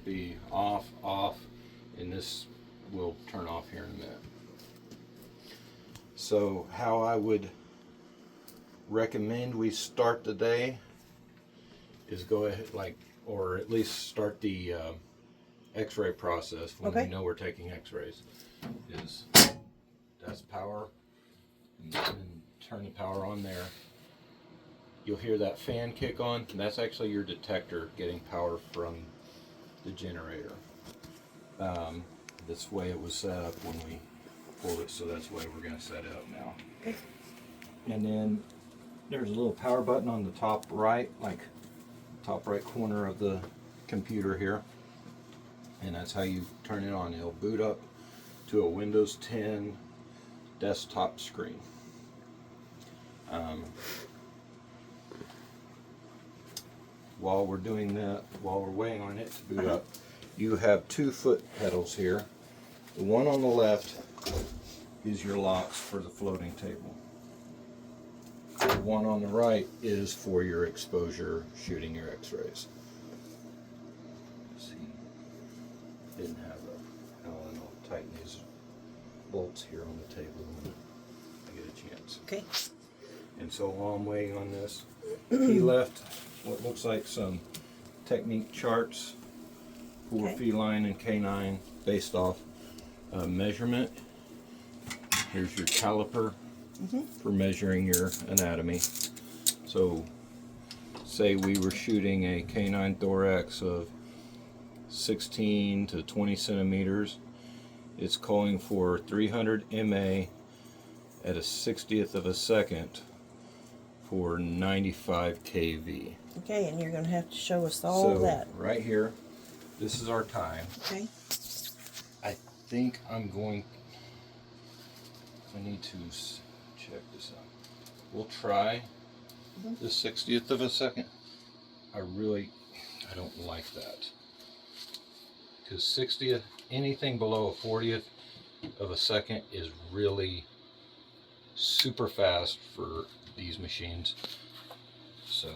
be off, and this will turn off here in a minute. So how I would recommend we start the day is go ahead, or at least start the x-ray process when we know we're taking x-rays. Is that's power, and turn the power on there. You'll hear that fan kick on, and that's actually your detector getting power from the generator. This way it was set up when we pulled it, so that's the way we're going to set it up now. Okay. And then there's a little power button on the top right, top right corner of the computer here, and that's how you turn it on. It'll boot up to a Windows 10 desktop screen. While we're doing that, while we're waiting on it to boot up, you have 2 foot pedals here. The one on the left is your locks for the floating table. The one on the right is for your exposure, shooting your x-rays. See, didn't have a Allen. I'll tighten these bolts here on the table when I get a chance. Okay. And so while I'm waiting on this, he left what looks like some technique charts for feline and canine based off measurement. Here's your caliper for measuring your anatomy. So say we were shooting a canine thorax of 16 to 20 centimeters. It's calling for 300 MA at a 60th of a second for 95 kV. Okay, and you're going to have to show us all that. Right here, this is our time. Okay. I think I'm going, I need to check this out. We'll try the 60th of a second. I don't like that. Because 60th, anything below a 40th of a second is really super fast for these machines. So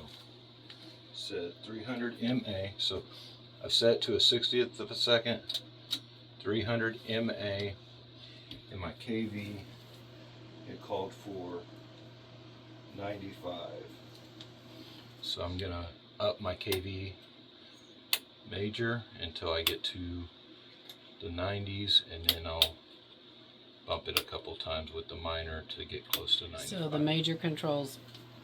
set 300 MA. So I've set it to a 60th of a second, 300 MA, and my KV, it called for 95. So I'm gonna up my KV major until I get to the 90s, and then I'll bump it a couple times with the minor to get close to 95. So the major controls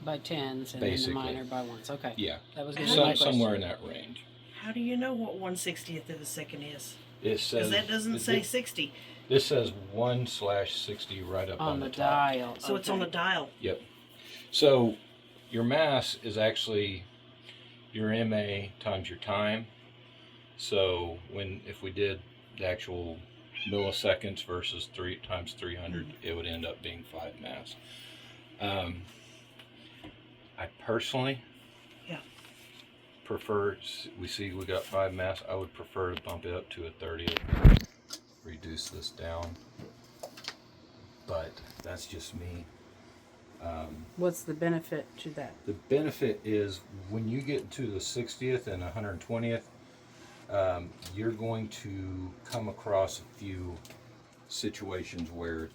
by 10s and Basically. then the minor by 1s. Okay. Yeah. That was going to be my question. Somewhere in that range. How do you know what 1/60th of a second is? It says Because that doesn't say 60. This says 1/60 right up on the the top. dial. So it's on the dial. Yep. So your mass is actually your MA times your time. So if we did the actual milliseconds versus 3 times 300, it would end up being 5 mass. I personally prefer, we got 5 mass, I would prefer to bump it up to a 30th, reduce this down, but that's just me. What's the benefit to that? The benefit is when you get to the 60th and 120th, you're going to come across a few situations where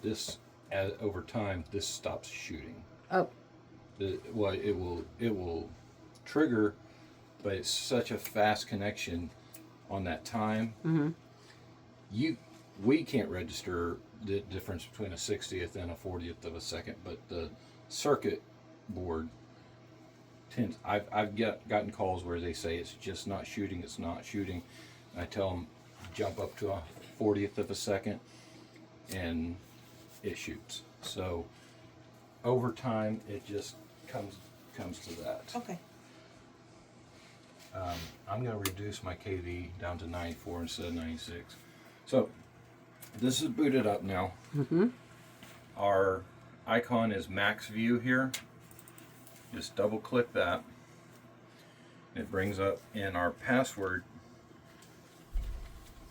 over time, this stops shooting. Oh. It will trigger, but it's such a fast connection on that time. We can't register the difference between a 60th and a 40th of a second, but the circuit board tends. I've gotten calls where they say it's just not shooting. It's not shooting. And I tell them jump up to a 40th of a second, and it shoots. So over time, it just comes to that. Okay. I'm going to reduce my KV down to 94 instead of 96. So this is booted up now. Our icon is max view here. Just double click that. It brings up, and our password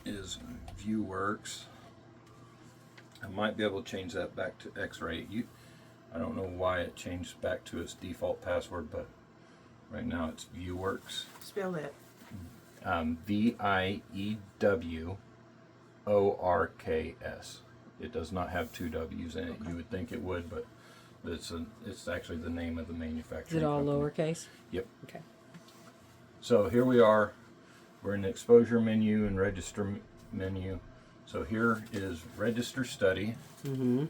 is ViewWorks. I might be able to change that back to X-ray. I don't know why it changed back to its default password, but right now it's ViewWorks. Spell that. VIEWORKS. It does not have two W's in it. You would think it would, but it's actually the name of the Is manufacturing it all company. lowercase? Yep. Okay. So here we are. We're in the exposure menu and register menu. So here is register study. Mm-hmm.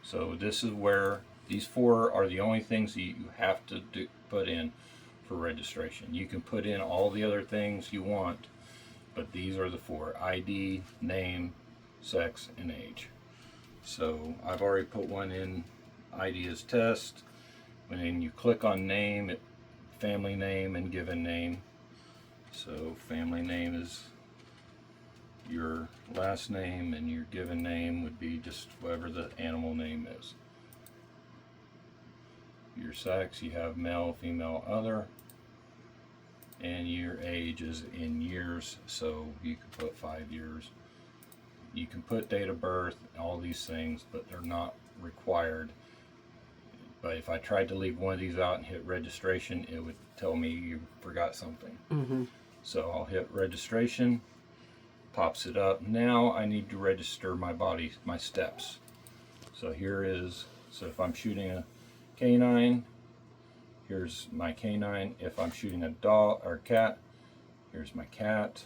So this is where these four are the only things that you have to put in for registration. You can put in all the other things you want, but these are the four: ID, name, sex, and age. So I've already put one in. ID as test. And then you click on name, family name, and given name. So family name is your last name, and your given name would be just whatever the animal name is. Your sex, you have male, female, other, and your age is in years, so you can put 5 years. You can put date of birth, all these things, but they're not required. But if I tried to leave one of these out and hit registration, it would tell me you forgot something. Mm-hmm. So I'll hit registration, pops it up. Now I need to register my body, my steps. So here is, so if I'm shooting a canine, here's my canine. If I'm shooting a dog or cat, here's my cat.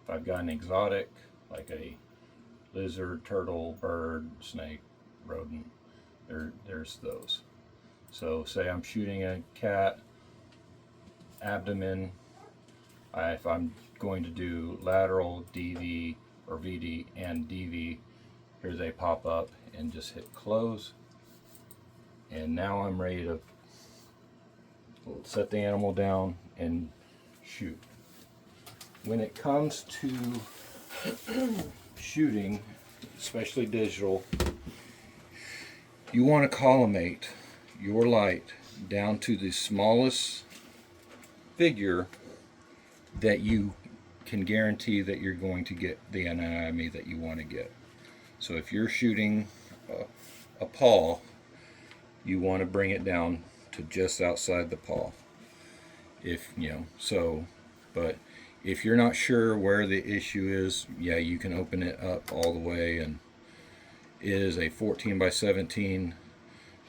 If I've got an exotic, like a lizard, turtle, bird, snake, rodent, there's those. So say I'm shooting a cat, abdomen. If I'm going to do lateral, DV, or VD and DV, here they pop up, and just hit close. And now I'm ready to set the animal down and shoot. When it comes to shooting, especially digital, you want to collimate your light down to the smallest figure that you can guarantee that you're going to get the anatomy that you want to get. So if you're shooting a paw, you want to bring it down to just outside the paw. If but if you're not sure where the issue is, yeah, you can open it up all the way, and it is a 14 by 17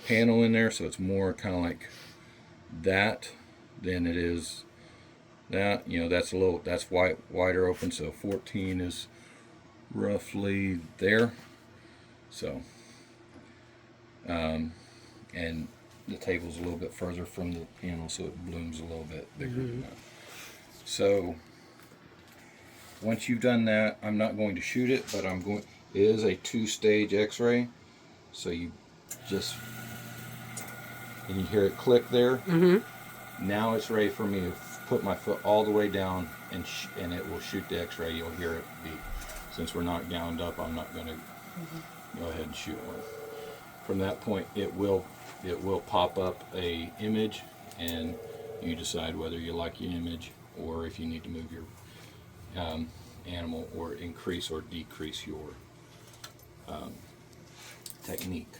panel in there, so it's more kind of like that than it is that. That's wider open, so 14 is roughly there. So and the table's a little bit further from the panel, so it blooms a little bit bigger than that. So once you've done that, I'm not going to shoot it, but it is a 2-stage x-ray. So you just, and you hear it click there. Mm-hmm. Now it's ready for me to put my foot all the way down, and it will shoot the x-ray. You'll hear it beep. Since we're not gowned up, I'm not going to go ahead and shoot one. From that point, it will pop up a image, and you decide whether you like your image or if you need to move your animal or increase or decrease your technique.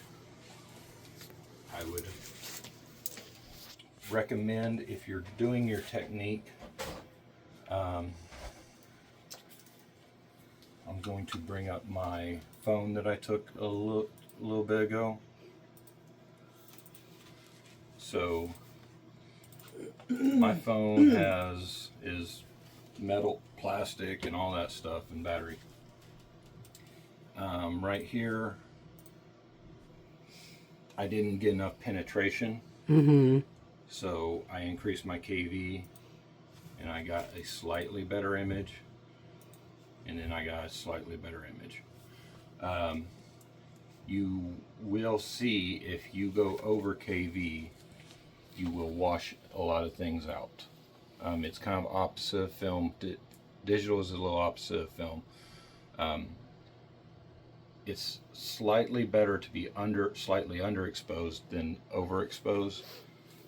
I would recommend, if you're doing your technique, I'm going to bring up my phone that I took a little bit ago. So my phone is metal, plastic, and all that stuff, and battery. Right here, I didn't get enough penetration, so I increased my KV, and I got a slightly better image, and then I got a slightly better image. You will see, if you go over KV, you will wash a lot of things out. It's kind of opposite of film. Digital is a little opposite of film. It's slightly better to be slightly underexposed than overexposed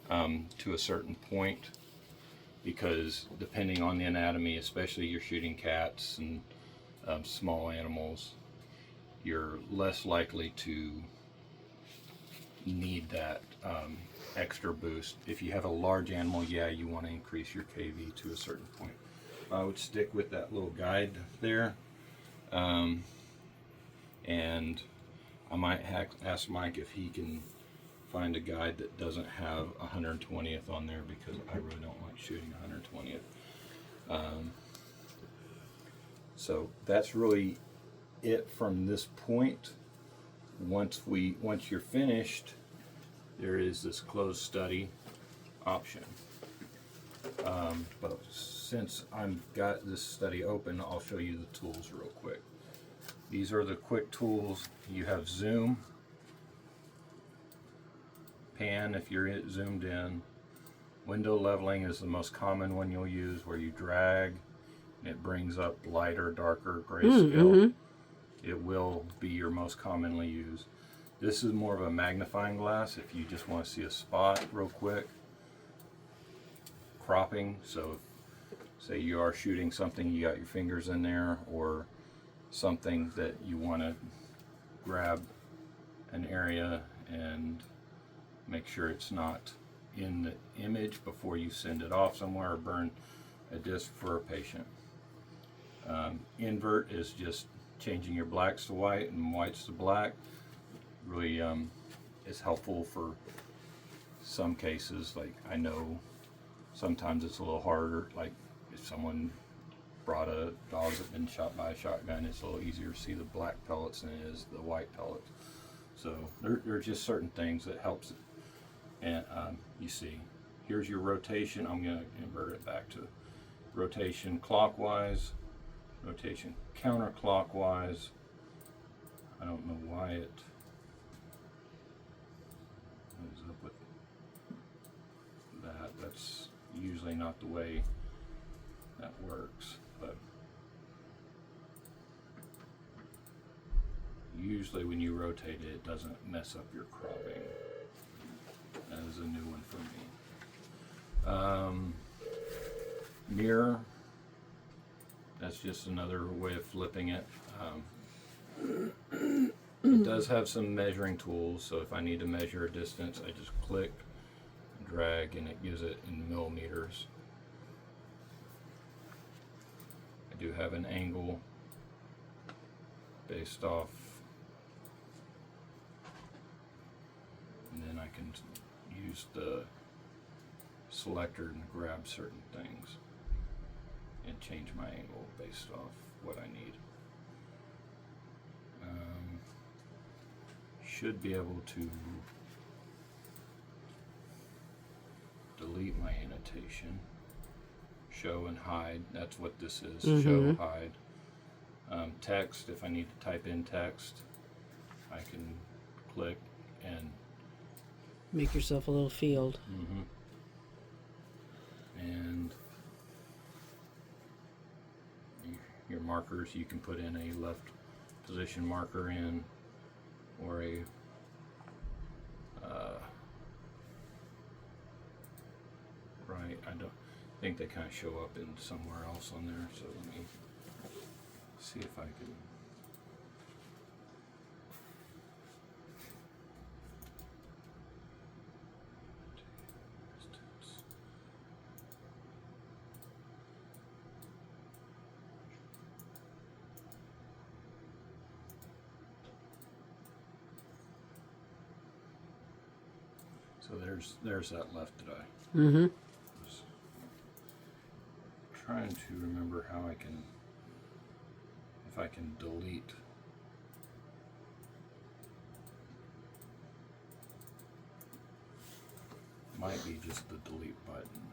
to a certain point, because depending on the anatomy, especially you're shooting cats and small animals, you're less likely to need that extra boost. If you have a large animal, yeah, you want to increase your KV to a certain point. I would stick with that little guide there. And I might ask Mike if he can find a guide that doesn't have 120th on there, because I really don't like shooting 120th. So that's really it from this point. Once you're finished, there is this closed study option. But since I've got this study open, I'll show you the tools real quick. These are the quick tools. You have zoom, pan if you're zoomed in. Window leveling is the most common one you'll use, where you drag and it brings up lighter, darker grayscale. It will be your most commonly used. This is more of a magnifying glass if you just want to see a spot real quick. Cropping, so say you are shooting something, you got your fingers in there, or something that you want to grab an area and make sure it's not in the image before you send it off somewhere or burn a disc for a patient. Invert is just changing your blacks to white and whites to black. Really is helpful for some cases. Like, I know sometimes it's a little harder, like if someone brought a dog that's been shot by a shotgun, it's a little easier to see the black pellets than it is the white pellets. So there are just certain things that helps it. And you see, here's your rotation. I'm going to invert it back to rotation clockwise, rotation counterclockwise. I don't know why it ends up with that. That's usually not the way that works, but usually when you rotate it, it doesn't mess up your cropping. That is a new one for me. Mirror, that's just another way of flipping it. It does have some measuring tools, so if I need to measure a distance, I just click, drag, and it gives it in millimeters. I do have an angle based off, and then I can use the selector and grab certain things and change my angle based off what I need. Should be able to delete my annotation, show and hide. That's what this is. Show, hide. Text, if I need to type in text, I can click and Make yourself a little field. And your markers, you can put in a left position marker in, or a right. I don't think they kind of show up in somewhere else on there, so let me see if I can. So there's that left eye. Was trying to remember how I can, if I can delete. Might be just the delete button.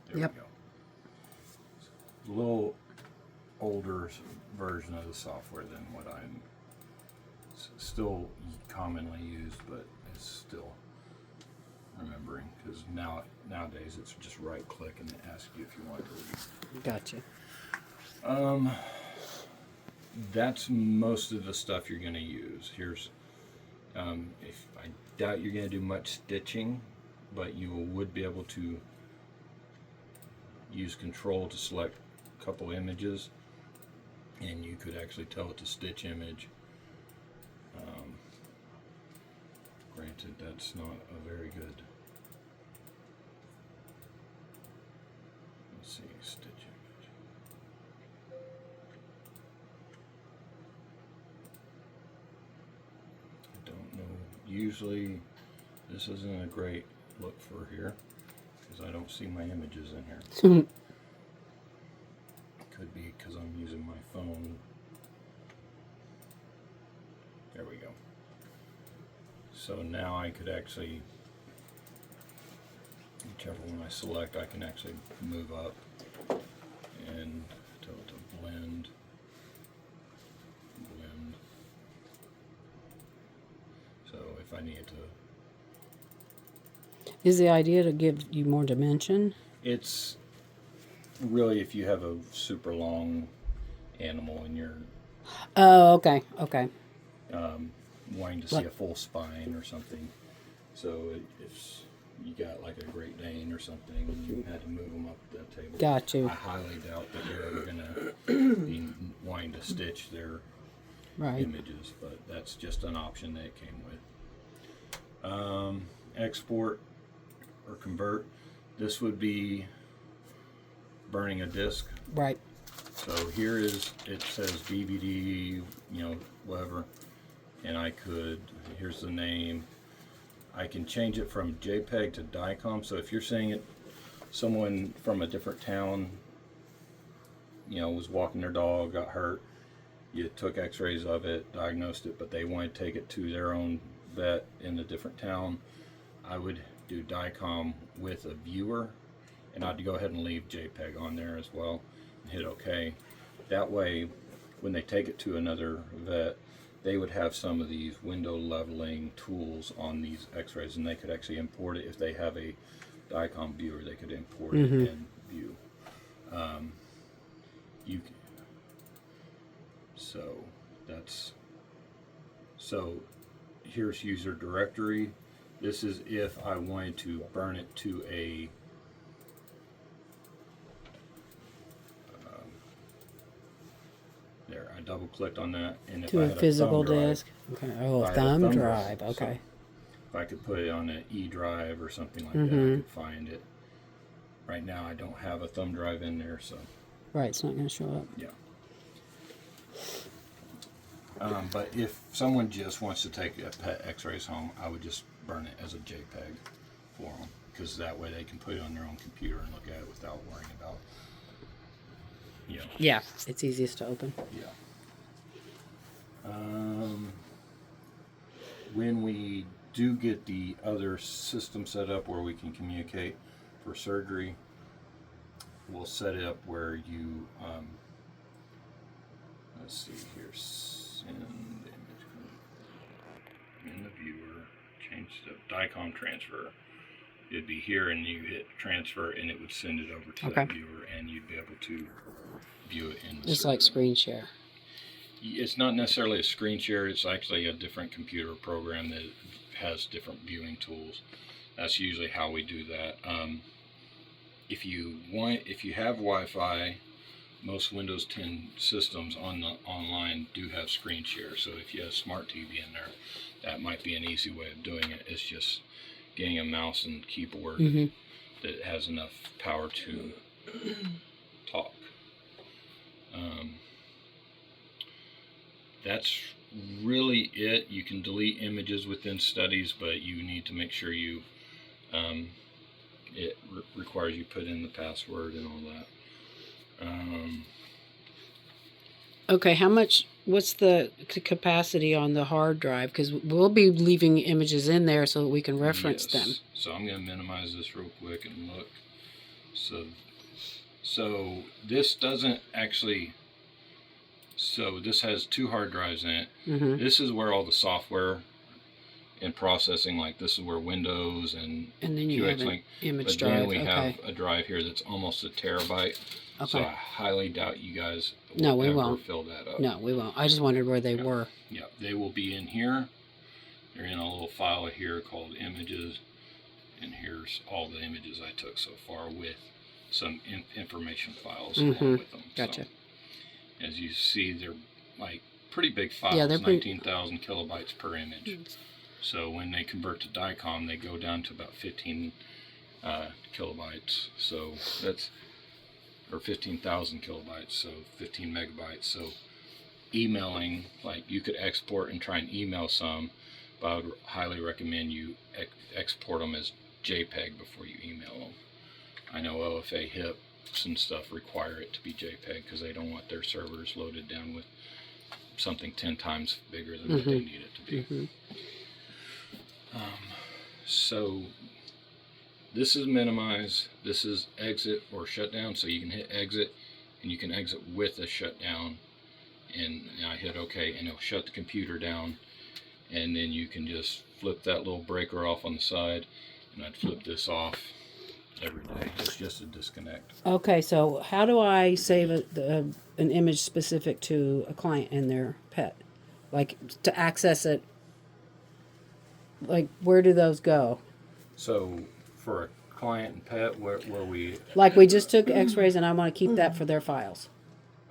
There Yep. we go. A little older version of the software than what I'm still commonly used, but it's still remembering, because nowadays it's just right click and it asks you if you want to delete. Gotcha. That's most of the stuff you're going to use. Here's if I doubt you're going to do much stitching, but you would be able to use control to select a couple images, and you could actually tell it to stitch image. granted, that's not a very good. Let's see, stitch image. I don't know. Usually, this isn't a great look for here because I don't see my images in here. Could be because I'm using my phone. There we go. So now I could actually, whichever one I select, I can actually move up and tell it to blend. So if I need to, Is the idea to give you more dimension? it's really if you have a super long animal and you're Oh, okay, okay. wanting to see a full spine or something. So if you got like a Great Dane or something and you had to move them up the table. Got you. I highly doubt that you're ever going to be wanting to stitch their Right. images, but that's just an option that it came with. Export or convert. This would be burning a disc. Right. So here is, it says DVD, whatever, and I could, here's the name. I can change it from JPEG to DICOM. So if you're saying it, someone from a different town, was walking their dog, got hurt, you took x-rays of it, diagnosed it, but they want to take it to their own vet in a different town, I would do DICOM with a viewer, and I'd go ahead and leave JPEG on there as well and hit OK. That way, when they take it to another vet, they would have some of these window leveling tools on these x-rays, and they could actually import it. If they have a DICOM viewer, they could import it and view. So here's user directory. This is if I wanted to burn it to a there, I double clicked on that, and if To I a had physical a thumb drive, disk. Okay. Oh, if I had a thumb drive. so Okay. if I could put it on an E drive or something like that, I could find it. Right now I don't have a thumb drive in there, so Right. It's not going to show up. yeah. But if someone just wants to take a pet x-rays home, I would just burn it as a JPEG for them, because that way they can put it on their own computer and look at it without worrying about, Yeah. It's easiest to open. yeah. When we do get the other system set up where we can communicate for surgery, we'll set it up where you, let's see here, send image in the viewer, change the DICOM transfer. It'd be here, and you hit transfer, and it would send it over to that viewer, and you'd be able to view it in the It's like screen share. It's not necessarily a screen share. It's actually a different computer program that has different viewing tools. That's usually how we do that. If you have Wi-Fi, most Windows 10 systems online do have screen share. So if you have smart TV in there, that might be an easy way of doing it. It's just getting a mouse and keyboard that has enough power to talk. That's really it. You can delete images within studies, but you need to make sure you it requires you put in the password and all that. Okay, what's the capacity on the hard drive? Because we'll be leaving images in there so that we can reference them. So I'm going to minimize this real quick and look. So this doesn't actually, so this has 2 hard drives in it. This is where all the software and processing, like this is where Windows and then you have an image drive. Then we have a drive here that's almost a terabyte. So I highly doubt you guys will ever fill that up. No, we won't. I just wondered where they were. Yeah, they will be in here. They're in a little file here called images, and here's all the images I took so far with some information files along with them. Gotcha. So, as you see, they're like pretty big files, Yeah, they're 19,000 kilobytes per image. So when they convert to DICOM, they go down to about 15 kilobytes. So that's, or 15,000 kilobytes, so 15 megabytes. So emailing, like you could export and try and email some, but I would highly recommend you export them as JPEG before you email them. I know OFA HIPs and stuff require it to be JPEG because they don't want their servers loaded down with something 10 times bigger than what they need it to be. So this is minimize, this is exit or shutdown, so you can hit exit and you can exit with a shutdown, and I hit OK and it'll shut the computer down, and then you can just flip that little breaker off on the side, and I'd flip this off every day. It's just a disconnect. Okay, so how do I save an image specific to a client and their pet? Like, to access it, like, where do those go? So for a client and pet, where we... Like, we just took x-rays and I want to keep that for their files.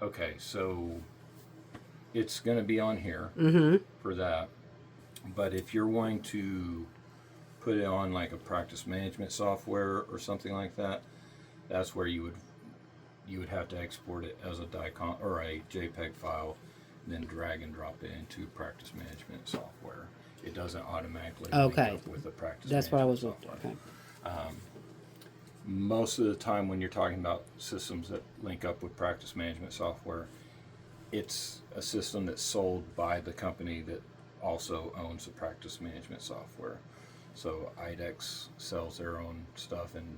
Okay, so it's going to be on here for that. But if you're wanting to put it on like a practice management software or something like that, that's where you would have to export it as a DICOM or a JPEG file, and then drag and drop it into practice management software. It doesn't automatically link up with the practice. That's what I was management looking. software. Okay. Most of the time when you're talking about systems that link up with practice management software, it's a system that's sold by the company that also owns the practice management software. So IDEX sells their own stuff, and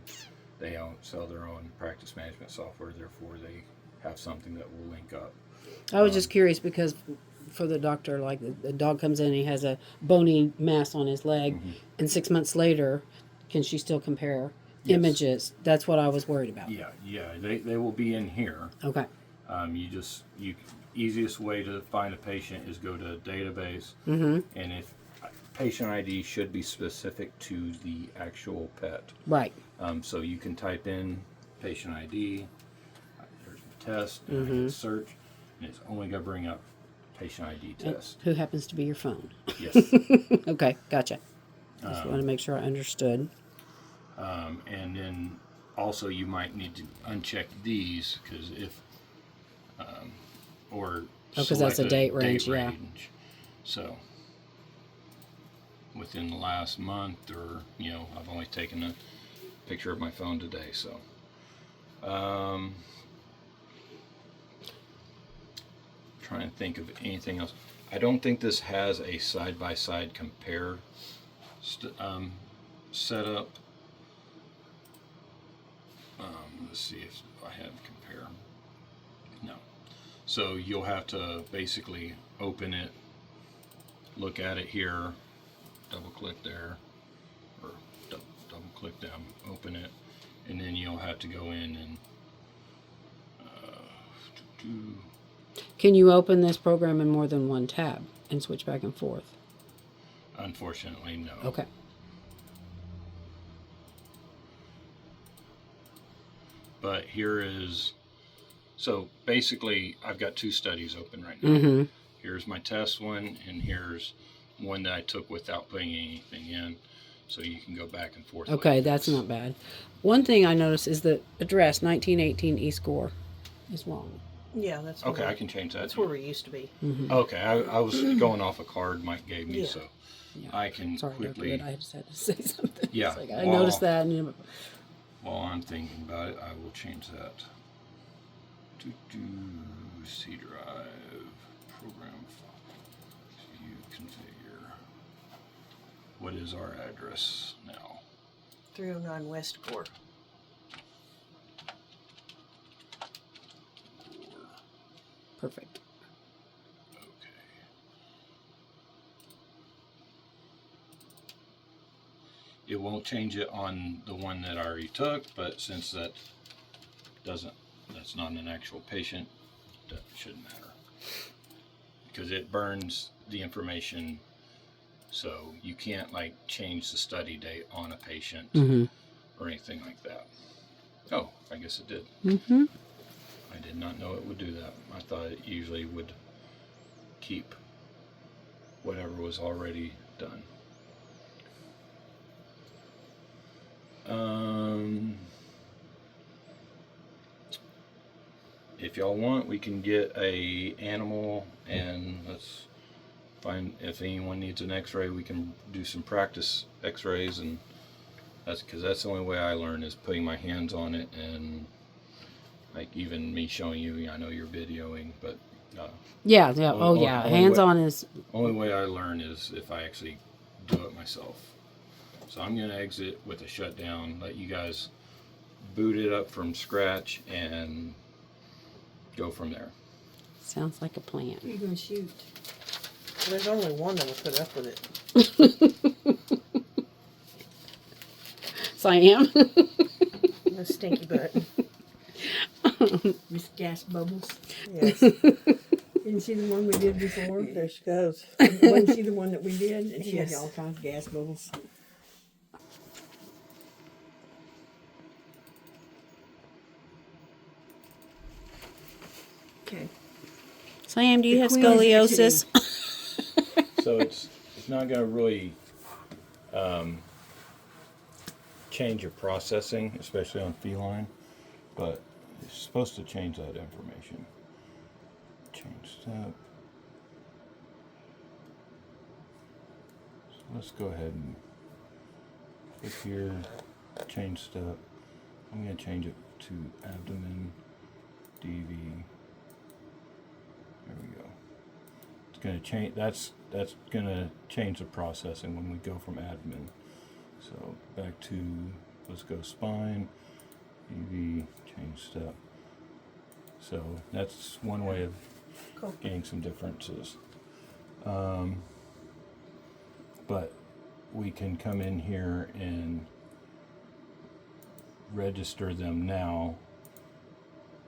they sell their own practice management software. Therefore, they have something that will link up. I was just curious because for the doctor, like the dog comes in and he has a bony mass on his leg, and 6 months later, can she still compare images? That's what I was worried about. Yeah, they will be in here. Okay. Easiest way to find a patient is go to a database, and if patient ID should be specific to the actual pet. Right. So you can type in patient ID, there's the test, and I hit search, and it's only going to bring up patient ID test. Who happens to be your phone? Yes. Okay, gotcha. Just want to make sure I understood. And then also you might need to uncheck these because if, or because that's a date range, yeah. So within the last month, or I've only taken a picture of my phone today, so trying to think of anything else. I don't think this has a side-by-side compare setup. Let's see if I have compare. No. So you'll have to basically open it, look at it here, double click there, or double click down, open it, and then you'll have to go in and Can you open this program in more than one tab and switch back and forth? Unfortunately, no. Okay. But here is, so basically I've got two studies open right now. Here's my test one, and here's one that I took without putting anything in. So you can go back and forth. Okay, that's not bad. One thing I noticed is the address 1918 East Gore is wrong. Yeah, that's Okay, I can change that. That's where we used to be. Okay, I was going off a card Mike gave me, Yeah. so Yeah. I can Sorry, quickly. Dr. Wood, I just had to say something. Yeah, It's like, I well- noticed that. And, While I'm thinking about it, I will change that. C drive program view configure. What is our address now? 309 West Gore. perfect. Okay. It won't change it on the one that I already took, but since that's not an actual patient, that shouldn't matter. Because it burns the information, so you can't like change the study date on a patient or anything like that. Oh, I guess it did. I did not know it would do that. I thought it usually would keep whatever was already done. If y'all want, we can get a animal and let's find if anyone needs an X-ray. We can do some practice X-rays, and that's because that's the only way I learn is putting my hands on it, and like even me showing you. I know you're videoing, but Yeah. only Hands on is. only way I learn is if I actually do it myself. So I'm gonna exit with a shutdown. Let you guys boot it up from scratch and go from there. Sounds like a plan. Who are you going to shoot? There's only one that will put up with it. Siam. No stinky butt. Miss Gas Bubbles. Yes. Didn't see the one we did before? There she goes. Wasn't she the one that we did? And she Yes. had all kinds of gas bubbles. Okay. Siam, do you The have queen is scoliosis? So it's not going to really change your processing, especially on feline, but it's supposed to change that information. Change step. So let's go ahead and click here, change step. I'm going to change it to abdomen, DV. There we go. It's going to change. That's going to change the processing when we go from admin. So back to, let's go spine, EV, change step. So that's one way of Cool. getting some differences. But we can come in here and register them now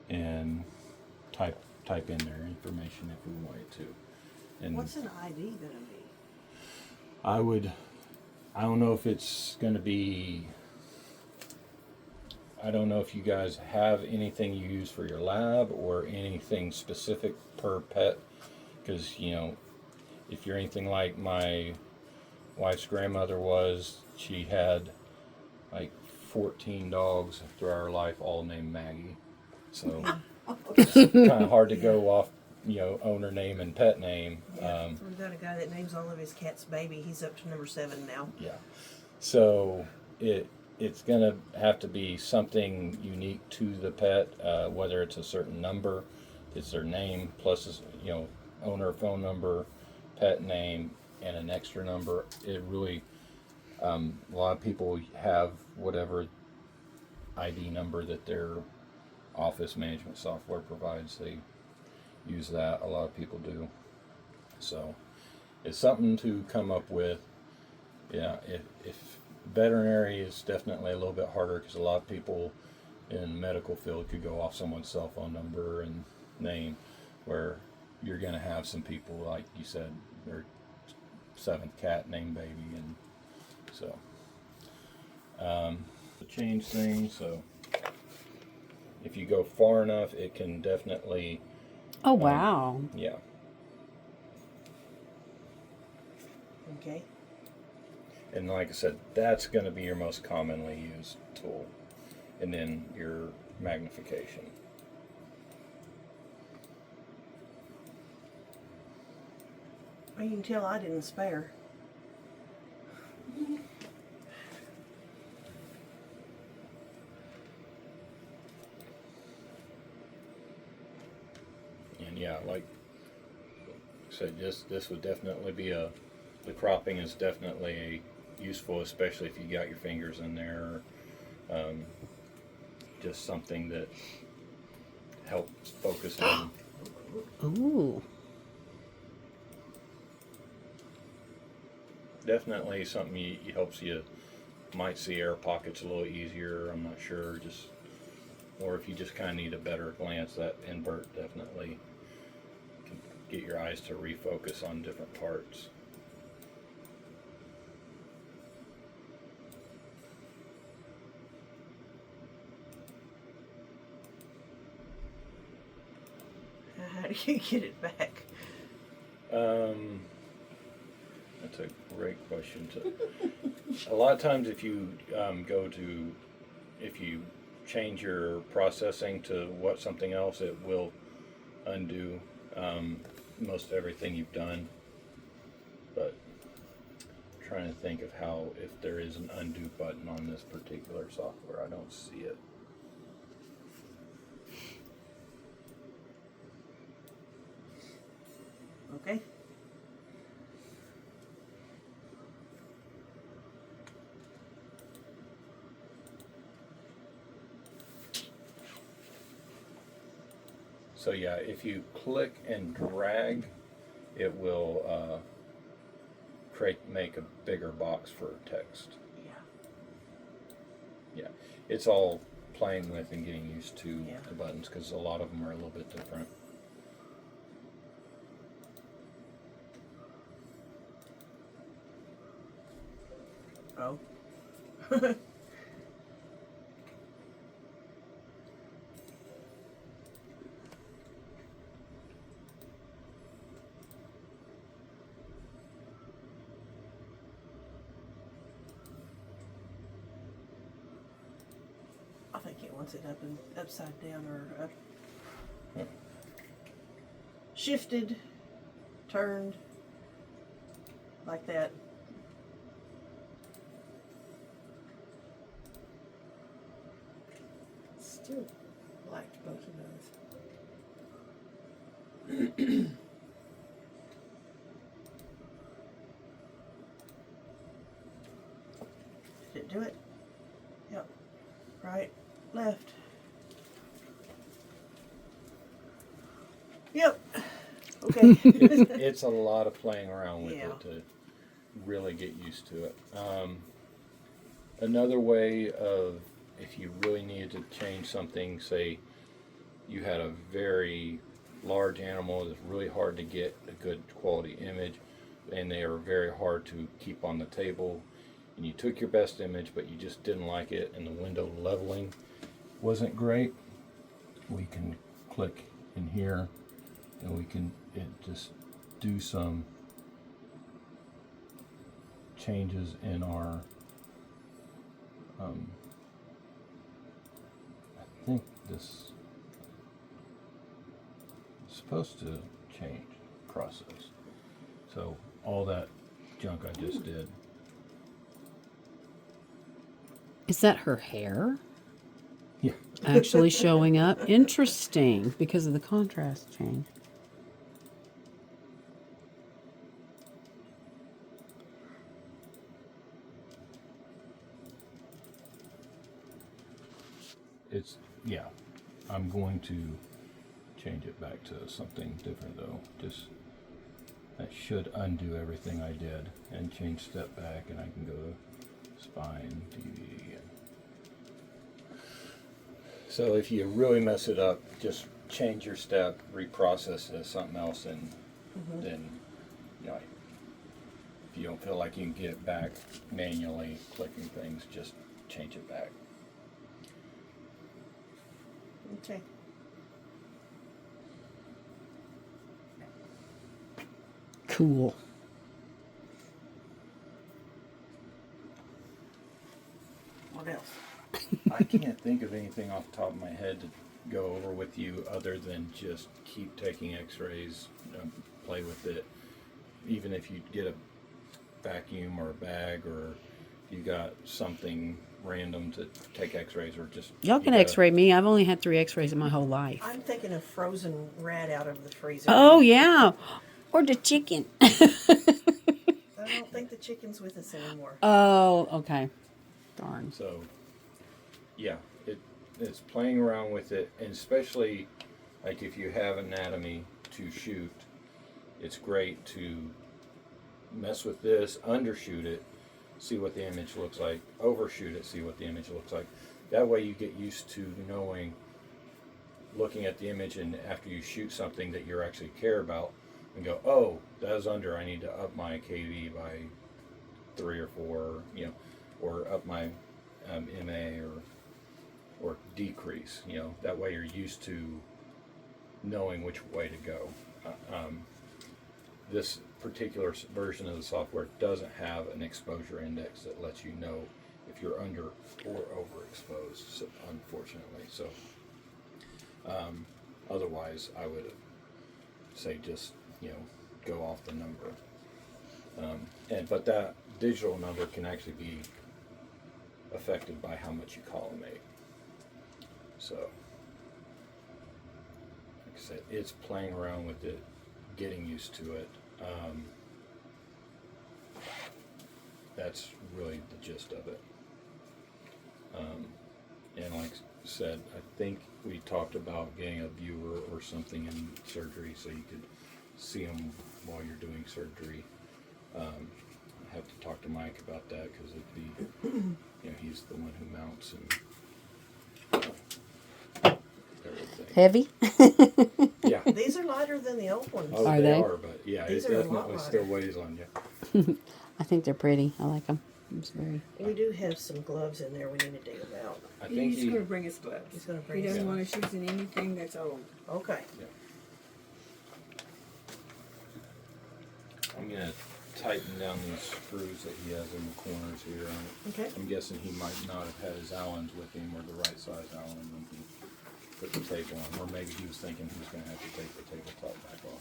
and type in their information if we wanted to. And What's an ID gonna be? I don't know if it's going to be, I don't know if you guys have anything you use for your lab or anything specific per pet, because, you know, if you're anything like my wife's grandmother was, she had like 14 dogs throughout her life, all named Maggie. So it's kind of hard to go off, you know, owner name and pet name. We've got a guy that names all of his cats baby. He's up to number 7 now. Yeah. So it's gonna have to be something unique to the pet, whether it's a certain number, it's their name plus, you know, owner phone number, pet name, and an extra number. It really, a lot of people have whatever ID number that their office management software provides. They use that. A lot of people do. So it's something to come up with. Yeah, if veterinary is definitely a little bit harder because a lot of people in the medical field could go off someone's cell phone number and name, where you're going to have some people, like you said, their 7th cat named Baby, and so change things. So if you go far enough, it can definitely. Oh, wow. Yeah. Okay. And like I said, that's going to be your most commonly used tool. And then your magnification. Well, you can tell I didn't spare. And yeah, like I said, this would definitely be the cropping is definitely useful, especially if you got your fingers in there. Just something that helps focus on. Ooh. Definitely something helps you, might see air pockets a little easier. I'm not sure, just, or if you just kind of need a better glance, that invert definitely can get your eyes to refocus on different parts. How do you get it back? That's a great question. A lot of times if you if you change your processing to what something else, it will undo most everything you've done. But I'm trying to think of how, if there is an undo button on this particular software. I don't see it. Okay. So yeah, if you click and drag, it will make a bigger box for text. Yeah. Yeah, it's all playing with and getting used to Yeah. the buttons because a lot of them are a little bit different. Oh. I think it wants it up and upside down or up. Hmm. Shifted, turned, like that. Still liked both of those. Did it do it? Yep. Right, left. Yep. Okay. It's a lot of playing around with Yeah. it to really get used to it. Another way of, if you really needed to change something, say you had a very large animal that's really hard to get a good quality image, and they are very hard to keep on the table, and you took your best image but you just didn't like it and the window leveling wasn't great, we can click in here and we can just do some changes in our I think this is supposed to change process. So all that junk I just did. Is that her hair Yeah. actually showing up? Interesting, because of the contrast change. It's, yeah, I'm going to change it back to something different though. Just, that should undo everything I did and change step back, and I can go to spine, TV. So if you really mess it up, just change your step, reprocess it as something else, and then, you know, if you don't feel like you can get it back manually clicking things, just change it back. Okay. Cool. What else? I can't think of anything off the top of my head to go over with you other than just keep taking x-rays, play with it. Even if you get a vacuum or a bag, or you got something random to take x-rays, or just... Y'all can x-ray me. I've only had 3 x-rays in my whole life. I'm thinking of frozen rat out of the freezer. Oh, yeah. Or the chicken. I don't think the chicken's with us anymore. Oh, okay. Darn. So, yeah, it's playing around with it, and especially like if you have anatomy to shoot, it's great to mess with this, undershoot it, see what the image looks like, overshoot it, see what the image looks like. That way you get used to knowing, looking at the image, and after you shoot something that you actually care about, and go, oh, that is under, I need to up my KV by 3 or 4, you know, or up my MA, or decrease, you know. That way you're used to knowing which way to go. This particular version of the software doesn't have an exposure index that lets you know if you're under or overexposed, so, unfortunately. So, otherwise, I would say just, go off the number. But that digital number can actually be affected by how much you collimate. So, like I said, it's playing around with it, getting used to it. That's really the gist of it. And like I said, I think we talked about getting a viewer or something in surgery so you could see them while you're doing surgery. I have to talk to Mike about that because it'd be, he's the one who mounts and everything. Heavy? Yeah. These are lighter than the old ones. Oh, Are they they? are, but yeah, These it are a lot definitely lighter. still weighs on you. I think they're pretty. I like them. It's very. We do have some gloves in there we need to dig them out. I think He's gonna bring us gloves. He's gonna He bring doesn't us want us using anything that's old. Okay. I'm gonna tighten down these screws that he has in the corners here. Okay. I'm guessing he might not have had his Allens with him or the right size Allen when he put the tape on, or maybe he was thinking he was gonna have to take the tabletop back off.